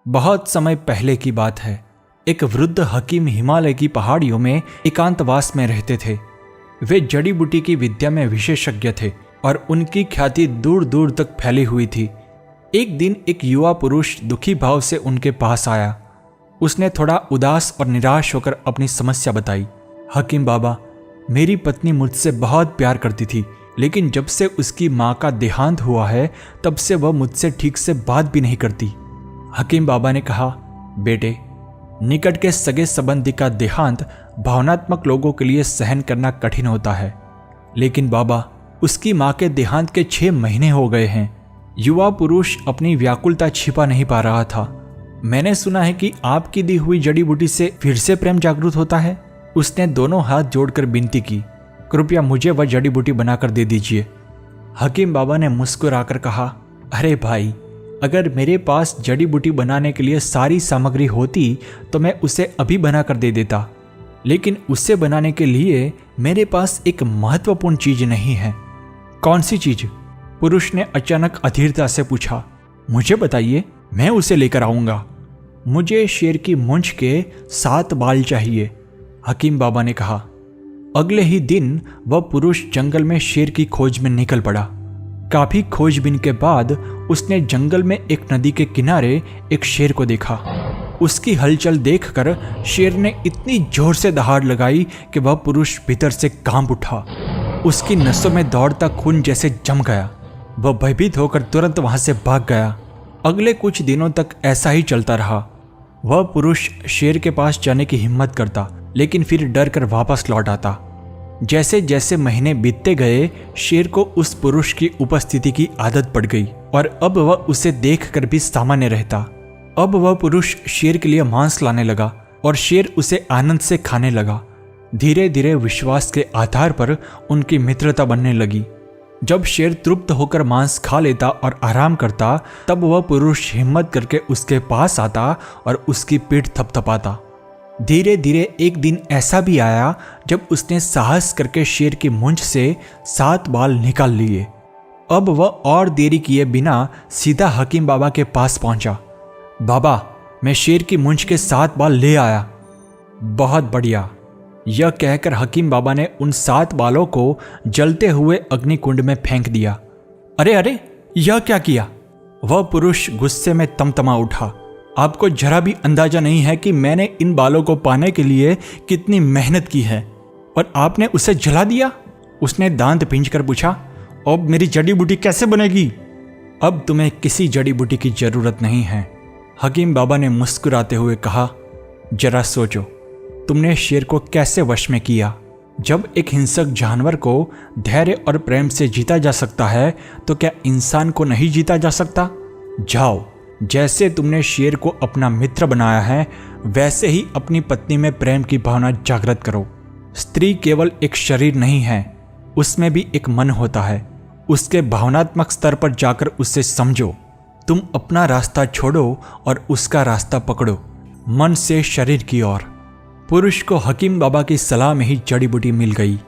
बहुत समय पहले की बात है। एक वृद्ध हकीम हिमालय की पहाड़ियों में एकांतवास में रहते थे। वे जड़ी बूटी की विद्या में विशेषज्ञ थे और उनकी ख्याति दूर दूर तक फैली हुई थी। एक दिन एक युवा पुरुष दुखी भाव से उनके पास आया। उसने थोड़ा उदास और निराश होकर अपनी समस्या बताई। हकीम बाबा, मेरी पत्नी मुझसे बहुत प्यार करती थी, लेकिन जब से उसकी माँ का देहांत हुआ है तब से वह मुझसे ठीक से बात भी नहीं करती। हकीम बाबा ने कहा, बेटे, निकट के सगे संबंधी का देहांत भावनात्मक लोगों के लिए सहन करना कठिन होता है, लेकिन बाबा, उसकी माँ के देहांत के 6 महीने हो गए हैं। युवा पुरुष अपनी व्याकुलता छिपा नहीं पा रहा था। मैंने सुना है कि आपकी दी हुई जड़ी बूटी से फिर से प्रेम जागृत होता है। उसने दोनों हाथ जोड़कर विनती की, कृपया मुझे वह जड़ी बूटी बनाकर दे दीजिए। हकीम बाबा ने मुस्कुराकर कहा, अरे भाई, अगर मेरे पास जड़ी बूटी बनाने के लिए सारी सामग्री होती तो मैं उसे अभी बनाकर दे देता, लेकिन उसे बनाने के लिए मेरे पास एक महत्वपूर्ण चीज नहीं है। कौन सी चीज? पुरुष ने अचानक अधीरता से पूछा। मुझे बताइए, मैं उसे लेकर आऊंगा। मुझे शेर की मूंछ के 7 बाल चाहिए, हकीम बाबा ने कहा। अगले ही दिन वह पुरुष जंगल में शेर की खोज में निकल पड़ा। काफी खोजबीन के बाद उसने जंगल में एक नदी के किनारे एक शेर को देखा। उसकी हलचल देखकर शेर ने इतनी जोर से दहाड़ लगाई कि वह पुरुष भीतर से कांप उठा। उसकी नसों में दौड़ता खून जैसे जम गया। वह भयभीत होकर तुरंत वहां से भाग गया। अगले कुछ दिनों तक ऐसा ही चलता रहा। वह पुरुष शेर के पास जाने की हिम्मत करता, लेकिन फिर डर कर वापस लौट आता। जैसे जैसे महीने बीतते गए, शेर को उस पुरुष की उपस्थिति की आदत पड़ गई और अब वह उसे देखकर भी सामान्य रहता। अब वह पुरुष शेर के लिए मांस लाने लगा और शेर उसे आनंद से खाने लगा। धीरे धीरे विश्वास के आधार पर उनकी मित्रता बनने लगी। जब शेर तृप्त होकर मांस खा लेता और आराम करता, तब वह पुरुष हिम्मत करके उसके पास आता और उसकी पीठ थपथपाता। धीरे धीरे एक दिन ऐसा भी आया जब उसने साहस करके शेर की मूंछ से 7 बाल निकाल लिए। अब वह और देरी किए बिना सीधा हकीम बाबा के पास पहुंचा। बाबा, मैं शेर की मूंछ के 7 बाल ले आया। बहुत बढ़िया। यह कहकर हकीम बाबा ने उन 7 बालों को जलते हुए अग्निकुंड में फेंक दिया। अरे अरे, यह क्या किया? वह पुरुष गुस्से में तमतमा उठा। आपको जरा भी अंदाजा नहीं है कि मैंने इन बालों को पाने के लिए कितनी मेहनत की है, और आपने उसे जला दिया। उसने दांत पींचकर पूछा, अब मेरी जड़ी बूटी कैसे बनेगी? अब तुम्हें किसी जड़ी बूटी की जरूरत नहीं है, हकीम बाबा ने मुस्कुराते हुए कहा। जरा सोचो, तुमने शेर को कैसे वश में किया? जब एक हिंसक जानवर को धैर्य और प्रेम से जीता जा सकता है, तो क्या इंसान को नहीं जीता जा सकता? जाओ, जैसे तुमने शेर को अपना मित्र बनाया है, वैसे ही अपनी पत्नी में प्रेम की भावना जागृत करो। स्त्री केवल एक शरीर नहीं है, उसमें भी एक मन होता है। उसके भावनात्मक स्तर पर जाकर उससे समझो। तुम अपना रास्ता छोड़ो और उसका रास्ता पकड़ो, मन से शरीर की ओर। पुरुष को हकीम बाबा की सलाह में ही जड़ी बूटी मिल गई।